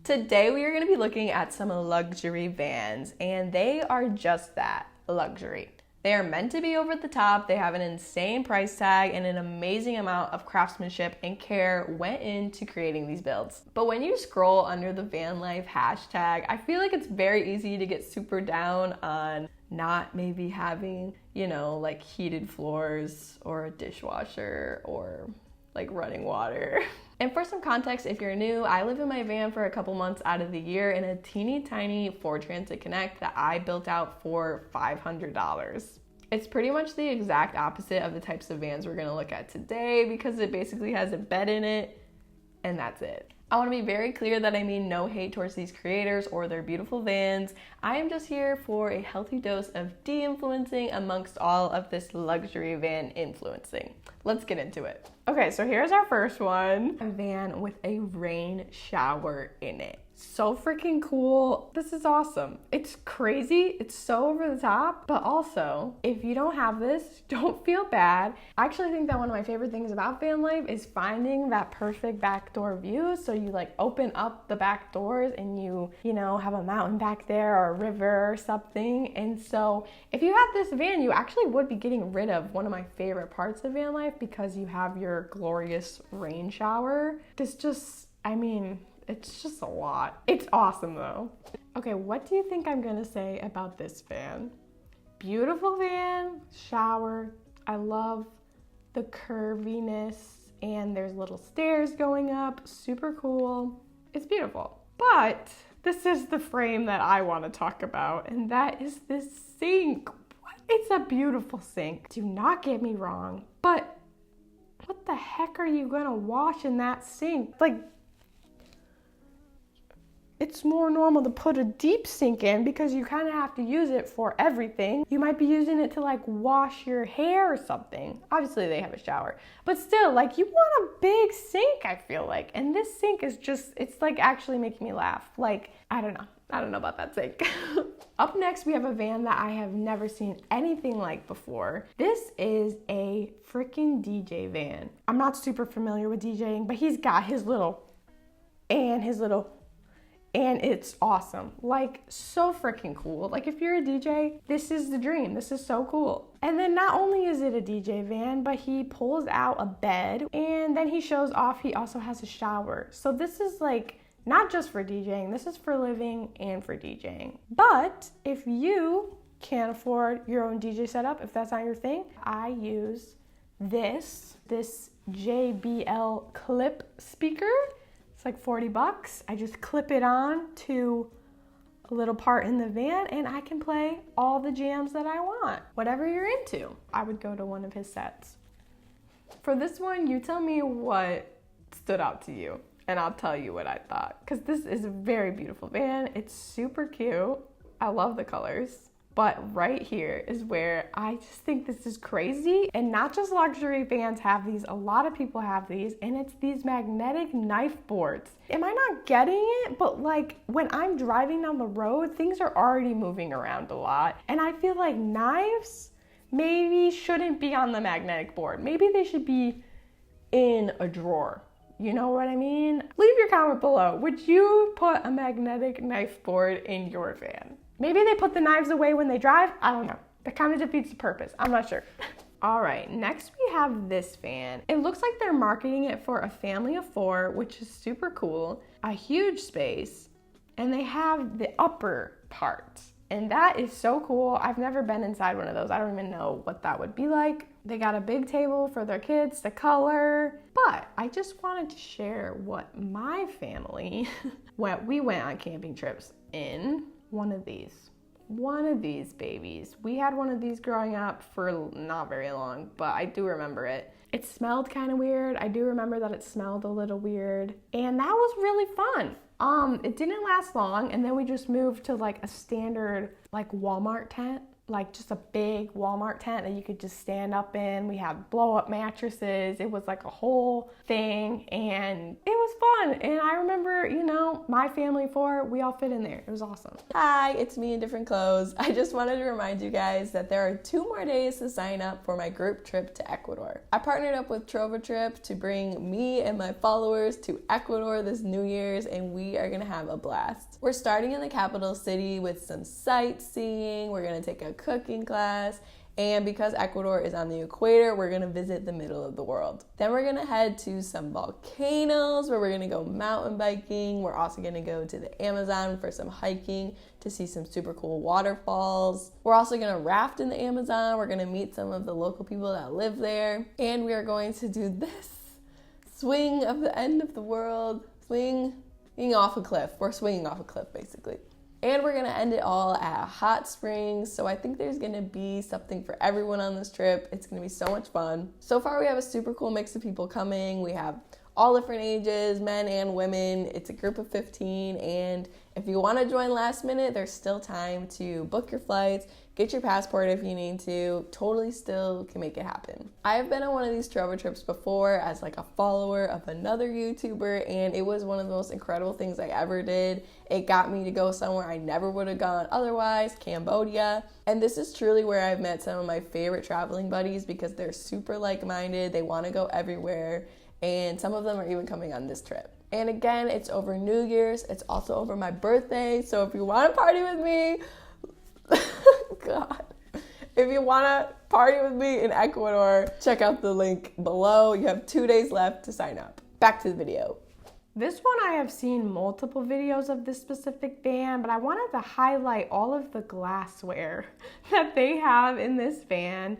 Today we are going to be looking at some luxury vans, and they are just that, luxury. They are meant to be over the top. They have an insane price tag and an amazing amount of craftsmanship and care went into creating these builds. But when you scroll under the van life hashtag, I feel like it's very easy to get super down on not maybe having, like heated floors or a dishwasher or like running water. And for some context, if you're new, I live in my van for a couple months out of the year in a teeny tiny Ford Transit Connect that I built out for $500. It's pretty much the exact opposite of the types of vans we're gonna look at today because it basically has a bed in it and that's it. I want to be very clear that I mean no hate towards these creators or their beautiful vans. I am just here for a healthy dose of de-influencing amongst all of this luxury van influencing. Let's get into it. Okay, so here's our first one. A van with a rain shower in it. So freaking cool. This is awesome. It's crazy. It's so over the top. But also, if you don't have this, don't feel bad. I actually think that one of my favorite things about van life is finding that perfect backdoor view. So you like open up the back doors and you have a mountain back there or a river or something. And so if you had this van, you actually would be getting rid of one of my favorite parts of van life because you have your glorious rain shower. It's just a lot. It's awesome though. Okay, what do you think I'm gonna say about this van? Beautiful van, shower. I love the curviness and there's little stairs going up. Super cool. It's beautiful. But this is the frame that I want to talk about, and that is this sink. What? It's a beautiful sink. Do not get me wrong, but what the heck are you gonna wash in that sink? Like, it's more normal to put a deep sink in because you kind of have to use it for everything. You might be using it to like wash your hair or something. Obviously they have a shower, but still, like, you want a big sink, I feel like. And this sink is just, it's like actually making me laugh. Like, I don't know about that sink. Up next, we have a van that I have never seen anything like before. This is a freaking DJ van. I'm not super familiar with DJing, but he's got his little, and it's awesome. Like, so freaking cool. Like, if you're a DJ, this is the dream. This is so cool. And then not only is it a DJ van, but he pulls out a bed and then he shows off he also has a shower. So this is like not just for DJing, this is for living and for DJing. But if you can't afford your own DJ setup, if that's not your thing, I use this JBL clip speaker. It's like $40. I just clip it on to a little part in the van and I can play all the jams that I want. Whatever you're into. I would go to one of his sets. For this one, you tell me what stood out to you and I'll tell you what I thought. Because this is a very beautiful van. It's super cute. I love the colors. But right here is where I just think this is crazy. And not just luxury vans have these, a lot of people have these, and it's these magnetic knife boards. Am I not getting it? But like when I'm driving down the road, things are already moving around a lot. And I feel like knives maybe shouldn't be on the magnetic board. Maybe they should be in a drawer. You know what I mean? Leave your comment below. Would you put a magnetic knife board in your van? Maybe they put the knives away when they drive. I don't know. That kind of defeats the purpose. I'm not sure. All right, next we have this van. It looks like they're marketing it for a family of 4, which is super cool. A huge space, and they have the upper part. And that is so cool. I've never been inside one of those. I don't even know what that would be like. They got a big table for their kids to color. But I just wanted to share what my family, we went on camping trips in. One of these babies. We had one of these growing up for not very long, but I do remember it. It smelled kind of weird. I do remember that it smelled a little weird, and that was really fun. It didn't last long, and then we just moved to like a standard like Walmart tent. like just a big Walmart tent that you could just stand up in. We had blow up mattresses. It was like a whole thing and it was fun. And I remember, you know, my family we all fit in there. It was awesome. Hi, it's me in different clothes. I just wanted to remind you guys that there are 2 more days to sign up for my group trip to Ecuador. I partnered up with Ecuador Trip to bring me and my followers to Ecuador this New Year's, and we are gonna have a blast. We're starting in the capital city with some sightseeing. We're gonna take a cooking class, and because Ecuador is on the equator, we're gonna visit the middle of the world. Then we're gonna head to some volcanoes where we're gonna go mountain biking. We're also gonna go to the Amazon for some hiking to see some super cool waterfalls. We're also gonna raft in the Amazon. We're gonna meet some of the local people that live there. And we are going to do this swing of the end of the world, swinging off a cliff. We're swinging off a cliff basically. And we're gonna end it all at hot springs. So I think there's gonna be something for everyone on this trip. It's gonna be so much fun. So far we have a super cool mix of people coming. We have all different ages, men and women. It's a group of 15, and if you wanna join last minute, there's still time to book your flights, get your passport if you need to. Totally still can make it happen. I've been on one of these travel trips before as like a follower of another YouTuber, and it was one of the most incredible things I ever did. It got me to go somewhere I never would have gone otherwise, Cambodia. And this is truly where I've met some of my favorite traveling buddies because they're super like-minded. They want to go everywhere, and some of them are even coming on this trip. And again, it's over New Year's. It's also over my birthday. So if you want to party with me, God. If you want to party with me in Ecuador, check out the link below. You have 2 days left to sign up. Back to the video. This one I have seen multiple videos of this specific van, but I wanted to highlight all of the glassware that they have in this van.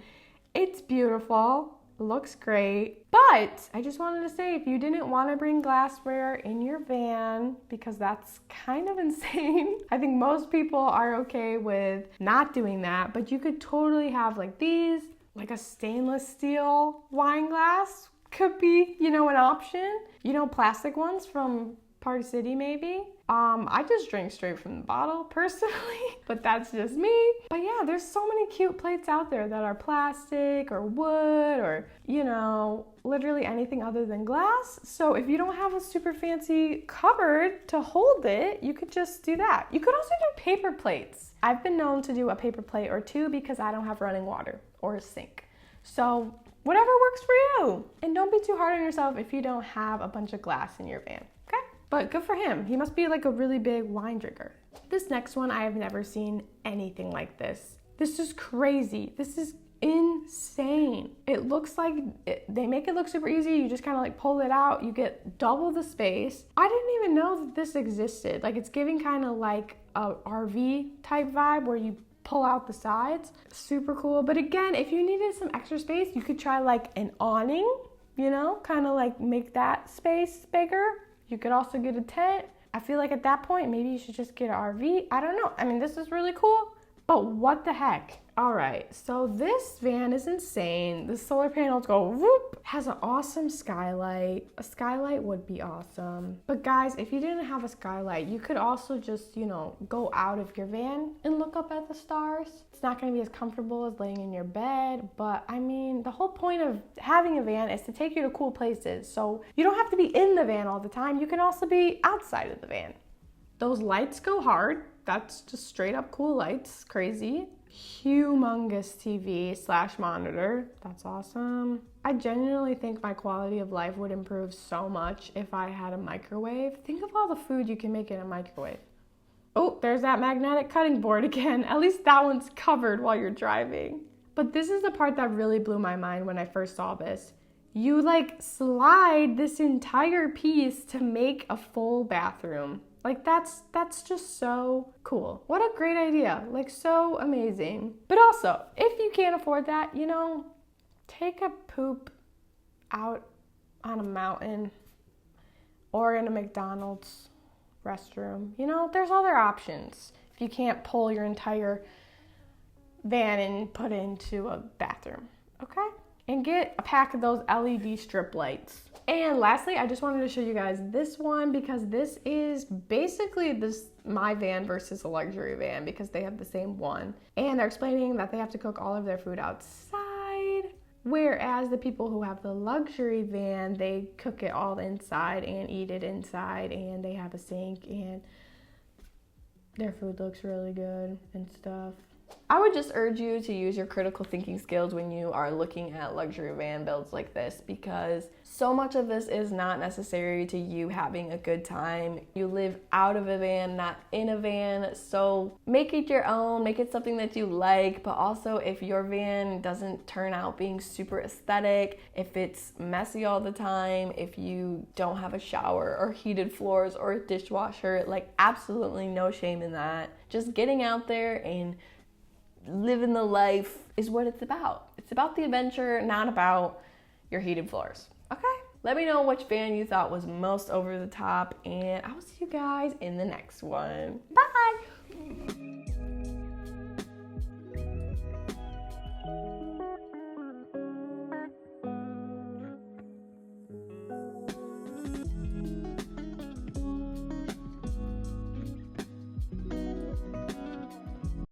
It's beautiful. Looks great, but I just wanted to say if you didn't want to bring glassware in your van, because that's kind of insane, I think most people are okay with not doing that, but you could totally have like these, like a stainless steel wine glass could be, you know, an option. You know, plastic ones from Party City maybe. I just drink straight from the bottle personally, but that's just me. But yeah, there's so many cute plates out there that are plastic or wood or, you know, literally anything other than glass. So if you don't have a super fancy cupboard to hold it, you could just do that. You could also do paper plates. I've been known to do a paper plate or two because I don't have running water or a sink. So whatever works for you. And don't be too hard on yourself if you don't have a bunch of glass in your van. But good for him. He must be like a really big wine drinker. This next one, I have never seen anything like this. This is crazy. This is insane. It looks like, they make it look super easy. You just kind of like pull it out. You get double the space. I didn't even know that this existed. Like it's giving kind of like a RV type vibe where you pull out the sides. Super cool. But again, if you needed some extra space, you could try like an awning, you know, kind of like make that space bigger. You could also get a tent. I feel like at that point, maybe you should just get an RV. I don't know. I mean, this is really cool, but what the heck? All right, so this van is insane. The solar panels go whoop. Has an awesome skylight. A skylight would be awesome. But guys, if you didn't have a skylight, you could also just, you know, go out of your van and look up at the stars. It's not gonna be as comfortable as laying in your bed, but I mean, the whole point of having a van is to take you to cool places. So you don't have to be in the van all the time. You can also be outside of the van. Those lights go hard. That's just straight up cool lights, crazy. Humongous TV / monitor. That's awesome. I genuinely think my quality of life would improve so much if I had a microwave. Think of all the food you can make in a microwave. Oh, there's that magnetic cutting board again. At least that one's covered while you're driving. But this is the part that really blew my mind when I first saw this. You like slide this entire piece to make a full bathroom. Like that's just so cool. What a great idea. Like so amazing. But also, if you can't afford that, you know, take a poop out on a mountain or in a McDonald's restroom. You know, there's other options. If you can't pull your entire van and put it into a bathroom, okay? and get a pack of those LED strip lights. And lastly, I just wanted to show you guys this one because this is basically my van versus a luxury van because they have the same one. And they're explaining that they have to cook all of their food outside, whereas the people who have the luxury van, they cook it all inside and eat it inside, and they have a sink and their food looks really good and stuff. I would just urge you to use your critical thinking skills when you are looking at luxury van builds like this, because so much of this is not necessary to you having a good time. You live out of a van, not in a van, so make it your own, make it something that you like. But also, if your van doesn't turn out being super aesthetic, if it's messy all the time, if you don't have a shower or heated floors or a dishwasher, like absolutely no shame in that. Just getting out there and living the life is what it's about. It's about the adventure, not about your heated floors. Okay? Let me know which van you thought was most over the top, and I will see you guys in the next one. Bye!